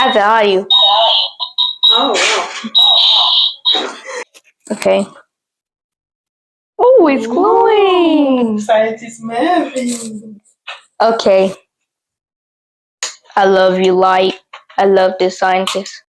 high value. Oh, wow. Okay. Oh, it's glowing. Scientist Melvin. Okay. I love you, light. I love this scientist.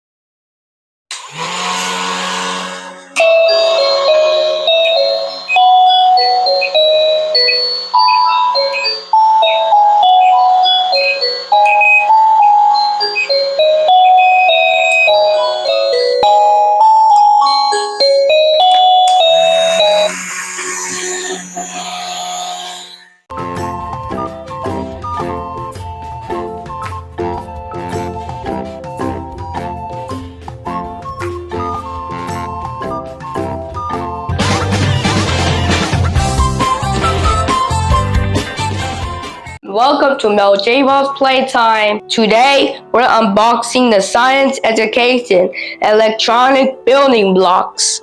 Welcome to Mel J-Ball's Playtime. Today, we're unboxing the Science Education Electronic Building Blocks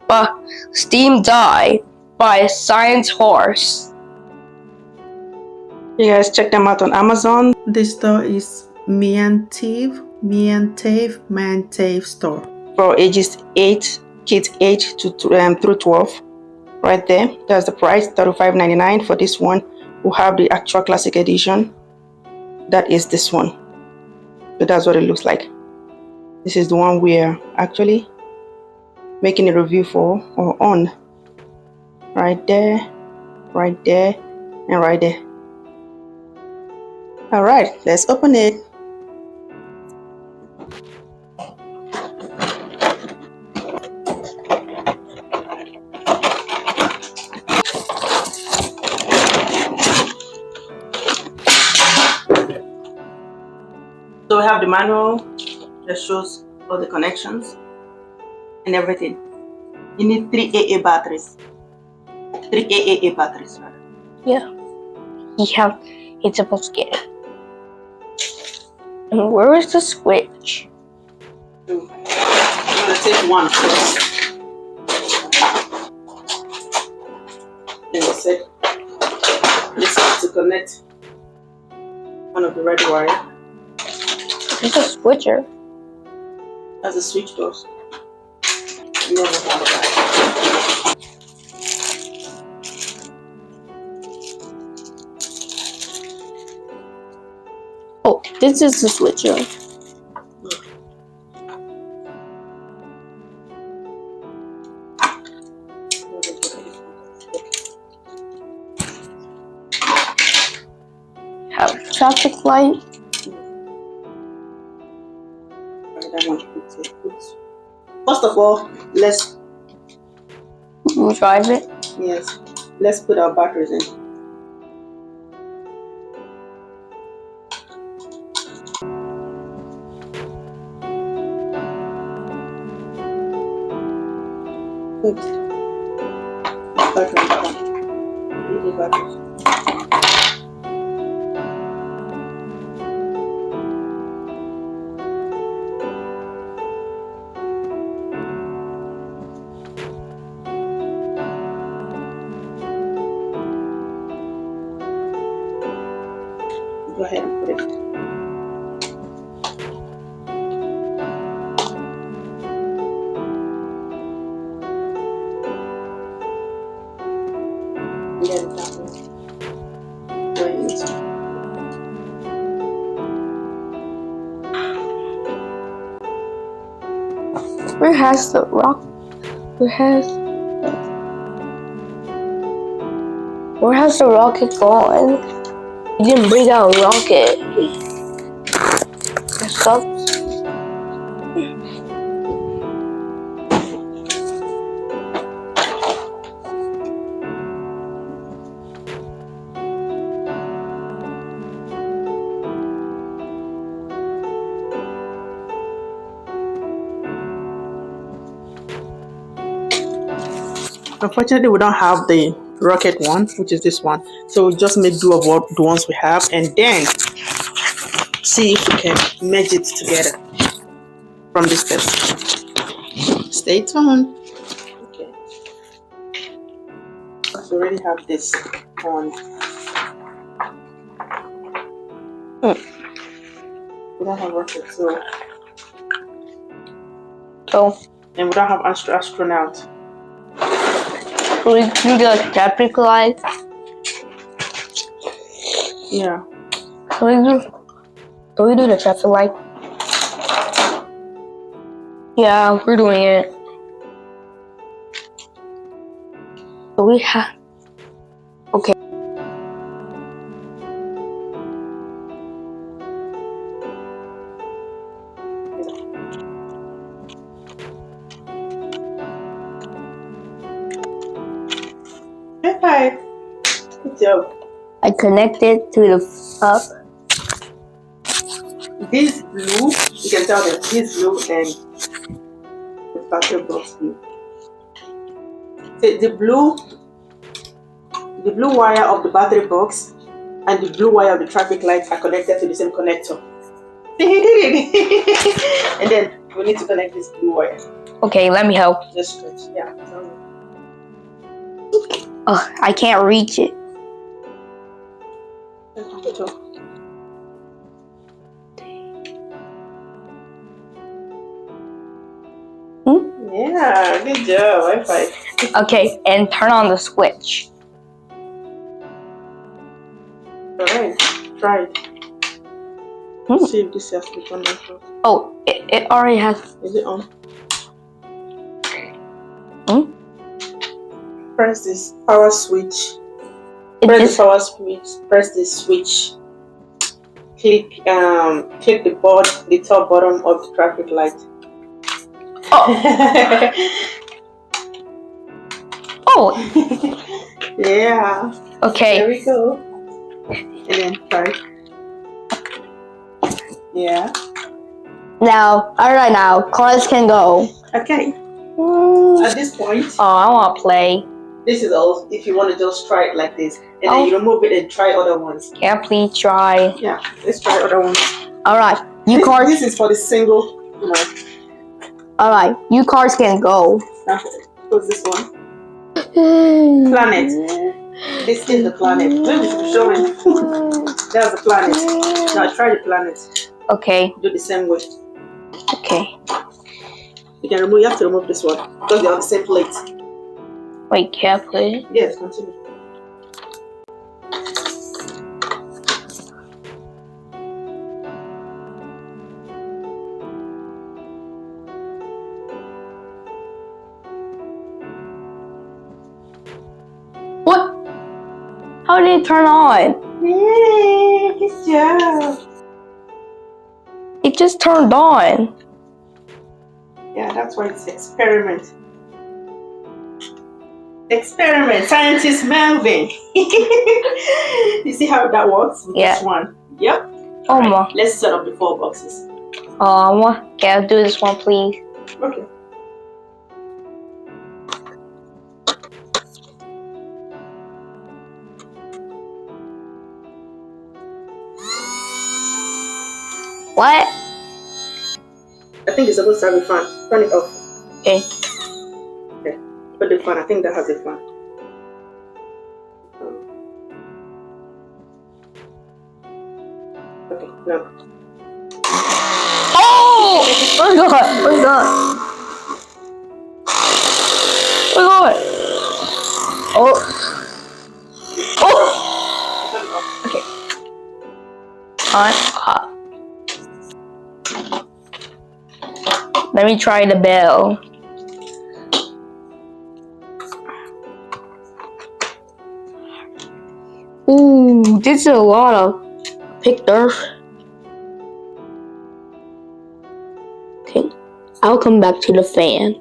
by Steam Die by Science Horse. You guys check them out on Amazon. This store is Miantev store for ages 8, kids 8 to through 12. Right there, that's the price, $35.99 for this one. We have the actual classic edition. That is this one. So that's what it looks like. This is the one we're actually making a review for or on. Right there, and right there. All right, let's open it. So we have the manual that shows all the connections and everything. You need 3 AA batteries. 3 AAA batteries, rather. Yeah. He's supposed to get it. And where is the switch? I'm gonna take one first. And this is to connect one of the red wire. It's a switcher. As a switch does. Oh, this is the switcher. Have traffic light. First of all, let's drive it. Yes, let's put our batteries in. Batteries. Go ahead and put it. Where has the rock? Where has the rocket gone? He didn't bring out a rocket. That sucks. Unfortunately, we don't have the rocket one, which is this one. So we'll just make do of what the ones we have and then see if we can merge it together from this test. Stay tuned. Okay. So we already have this on. We don't have rocket, so So And we don't have astronaut. we do the traffic light. Yeah. Do we do the traffic light? Yeah, we're doing it. So we have. Okay. High five. Good job. I connected to the up. This blue, you can tell that this blue and the battery box blue. The blue wire of the battery box and the blue wire of the traffic lights are connected to the same connector. He did it. And then we need to connect this blue wire. Okay, let me help. Just stretch. Yeah. Oh, I can't reach it. Good job. Yeah, good job. High five. Okay, and turn on the switch. Alright, try it. See if this has to be turned on first. Oh, it already has. Is it on? Press this power switch. Press the power switch. Press the switch. Click the board, the top bottom of the traffic light. Oh. Oh. Yeah. Okay. There we go. And then try. Yeah. Now, alright now, cars can go. Okay. At this point, Oh, I want to play. this is all if you want to just try it like this. And then you remove it and try other ones. Can I please try? Yeah, let's try other ones. Alright, This is for the single, Alright, you cars can go. What's this one? Planet. This is the planet. Maybe we should show it. That's the planet. Now try the planet. Okay. Do the same way. Okay. You have to remove this one because they're on the same plate. Wait, can I put it? Yes, continue. What? How did it turn on? Yay, good job. It just turned on. Yeah, that's why it's experiment. Experiment, scientist Melvin. You see how that works with this one? Yep. Oh my. Let's set up the 4 boxes. Can I do this one, please? Okay. What? I think it's supposed to have a fan. Turn it off. Okay. Okay. Put the fan. I think that has a fan. Okay, no. Oh! Where's God? Where's God? Where's God? Oh. Oh! Okay. Hot. Let me try the bell. Ooh, this is a lot of pictures. Okay, I'll come back to the fan.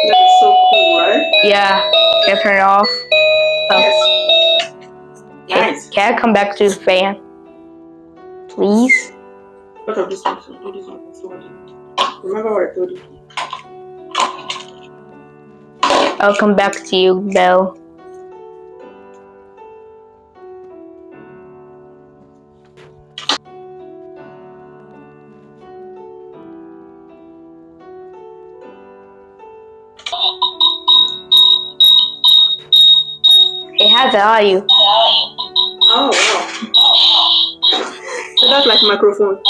That's so cool, right? Yeah, can I turn it off? Oh. Yes. Nice. Can I come back to the fan? Please? What of this one? So do this one. So what? Remember what I told you? I'll come back to you, Belle. It has value. Oh wow. So that's like microphone.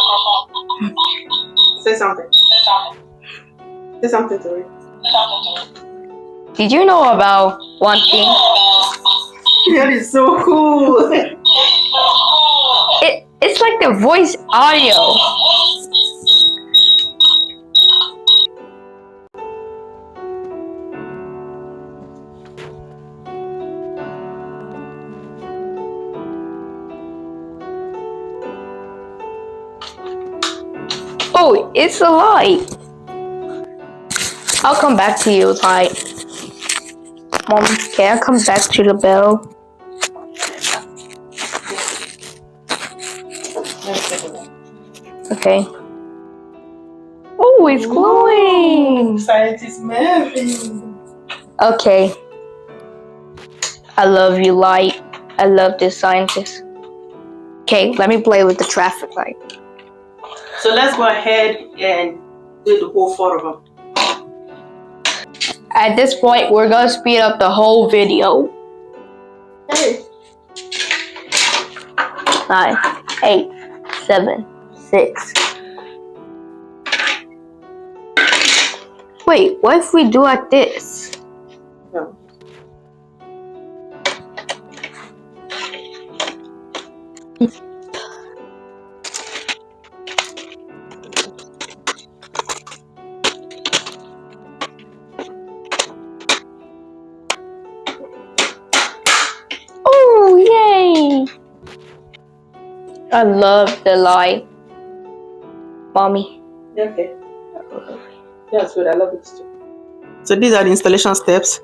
Say something. Say something to it. Did you know about one thing? That is so cool. It's like the voice audio. Oh, it's a light. I'll come back to you, light. Mom, can I come back to the bell? Okay. Oh, it's glowing. Scientist Melvin. Okay. I love you, light. I love this scientist. Okay, let me play with the traffic light. So let's go ahead and do the whole 4 of them. At this point, we're gonna speed up the whole video. Hey. 9, 8, 7, 6. Wait, what if we do like this? No. Oh, yay! I love the light. Mommy. Okay. That's good. I love it too. So these are the installation steps.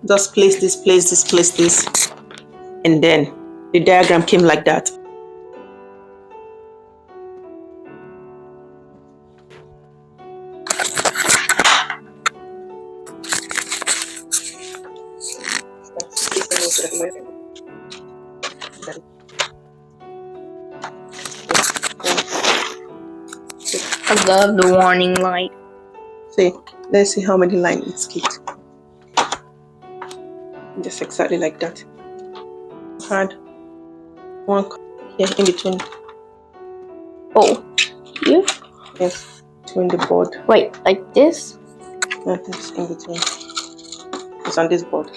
Just place this, place this, place this. And then the diagram came like that. I love the warning light. See, let's see how many lines it skipped. Just exactly like that. Had one here in between. Oh, you? Yes, between the board. Wait, like this? Nothing's in between. It's on this board.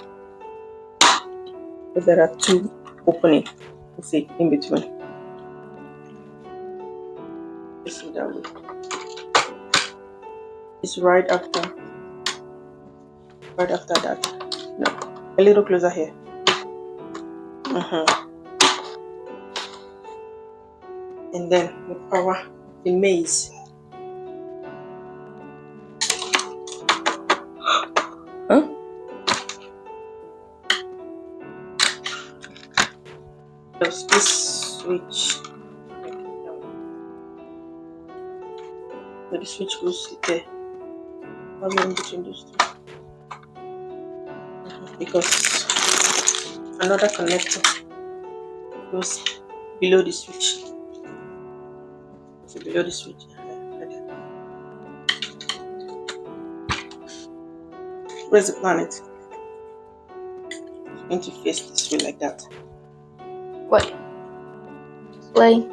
But there are 2 openings. You see, in between. You see that way. It's right after that. No, a little closer here. And then we power the maze. Huh? There's this switch. So the switch goes there. Probably in between those 2. Because another connector goes below the switch. So below the switch. Where's the planet? It's going to face this way like that. Wait. Wait.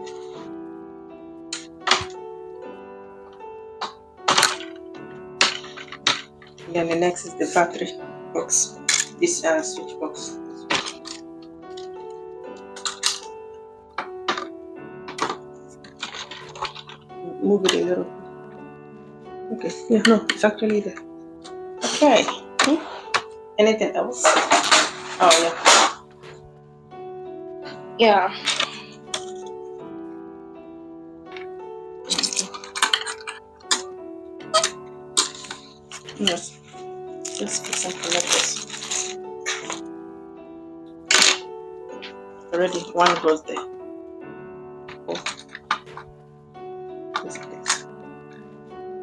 And then the next is the battery box. This switch box. Move it a little. Okay, yeah, no, it's actually there. Okay. Anything else? Oh yeah. Yeah. Yes. Let's get some connectors. Already one goes there.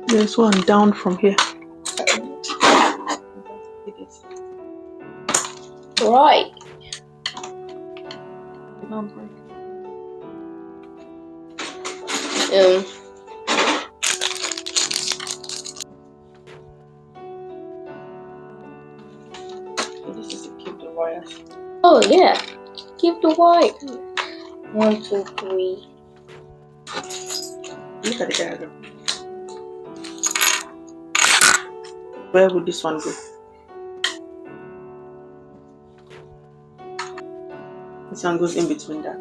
There's one down from here. Right. This is to keep the water wires. Oh yeah, keep the white. 1, 2, 3. Look at the diagram. Where would this one go? This one goes in between that.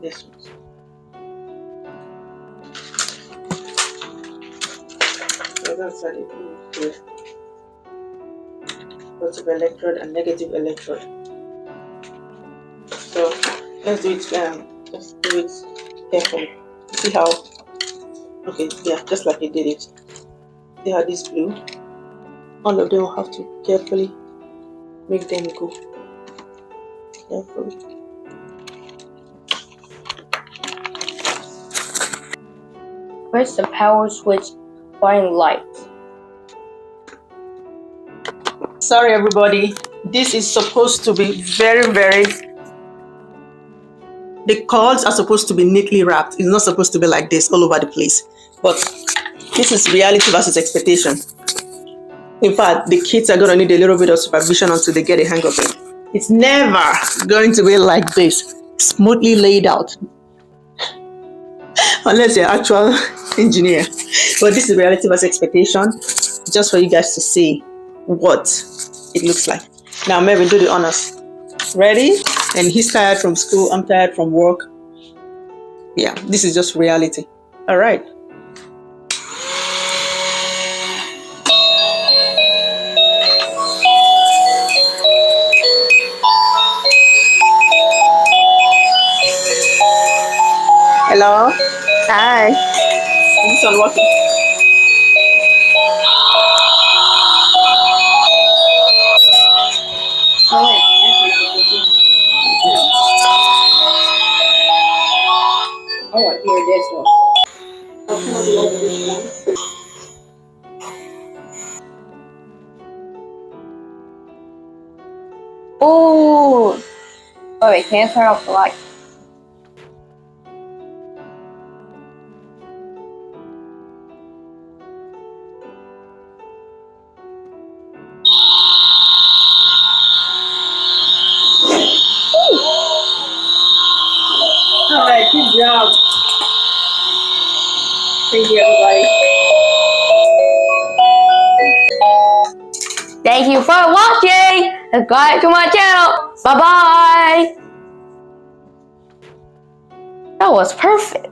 This one. So that's how it goes. Positive electrode and negative electrode. So let's do it. Let's do it carefully. See how? Okay, yeah, just like you did it. See how this blue? All of them will have to carefully make them go. Carefully. Press the power switch, find lights. Sorry everybody, this is supposed to be very, the cords are supposed to be neatly wrapped. It's not supposed to be like this all over the place. But this is reality versus expectation. In fact, the kids are going to need a little bit of supervision until they get a hang of it. It's never going to be like this, smoothly laid out. Unless you're an actual engineer. But this is reality versus expectation, just for you guys to see what it looks like. Now, Mervin, do the honors. Ready? And he's tired from school, I'm tired from work. Yeah, this is just reality. All right. Hello? Hi. This one working. I want to hear this one. Oh! Oh wait, can't turn off the light. All right, good job. Thank you, everybody. Thank you for watching! Subscribe to my channel! Bye bye! That was perfect!